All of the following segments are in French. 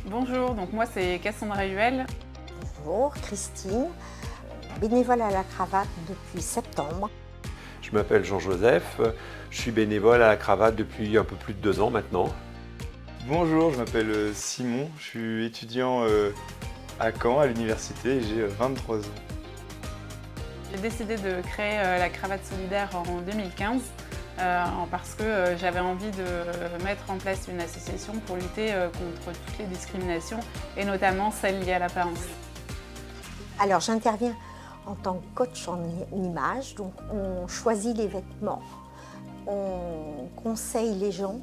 Bonjour, donc moi c'est Cassandra Huel. Bonjour, Christine, bénévole à la cravate depuis septembre. Je m'appelle Jean-Joseph, je suis bénévole à la cravate depuis un peu plus de 2 ans maintenant. Bonjour, je m'appelle Simon, je suis étudiant à Caen, à l'université, et j'ai 23 ans. J'ai décidé de créer la cravate solidaire en 2015 parce que j'avais envie de mettre en place une association pour lutter contre toutes les discriminations et notamment celles liées à l'apparence. Alors j'interviens en tant que coach en image, donc on choisit les vêtements, on conseille les gens.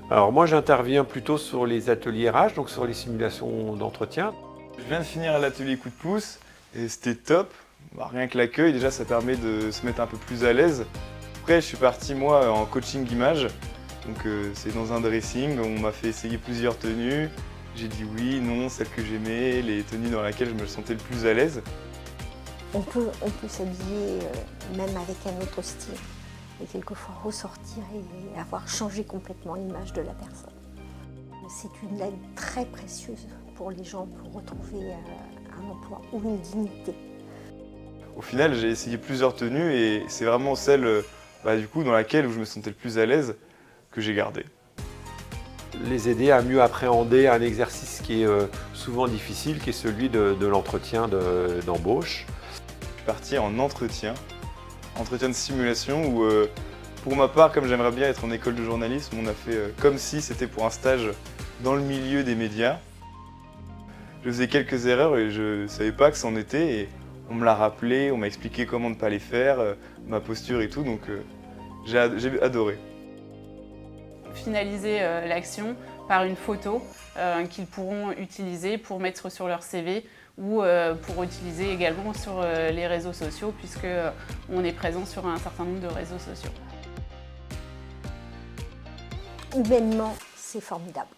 Alors moi j'interviens plutôt sur les ateliers RH, donc sur les simulations d'entretien. Je viens de finir l'atelier coup de pouce et c'était top. Rien que l'accueil, déjà ça permet de se mettre un peu plus à l'aise. Après je suis parti moi en coaching image, donc c'est dans un dressing, on m'a fait essayer plusieurs tenues. J'ai dit oui, non, celles que j'aimais, les tenues dans lesquelles je me sentais le plus à l'aise. On peut s'habiller même avec un autre style et quelquefois ressortir et avoir changé complètement l'image de la personne. C'est une aide très précieuse pour les gens pour retrouver un emploi ou une dignité. Au final, j'ai essayé plusieurs tenues et c'est vraiment celle du coup, dans laquelle je me sentais le plus à l'aise que j'ai gardée. Les aider à mieux appréhender un exercice qui est souvent difficile, qui est celui de l'entretien d'embauche. Je suis parti en entretien de simulation où, pour ma part, comme j'aimerais bien être en école de journalisme, on a fait comme si c'était pour un stage dans le milieu des médias. Je faisais quelques erreurs et je ne savais pas que c'en était et on me l'a rappelé, on m'a expliqué comment ne pas les faire, ma posture et tout, donc j'ai adoré. Finaliser l'action par une photo qu'ils pourront utiliser pour mettre sur leur CV ou pour utiliser également sur les réseaux sociaux puisqu'on est présent sur un certain nombre de réseaux sociaux. Humainement, c'est formidable.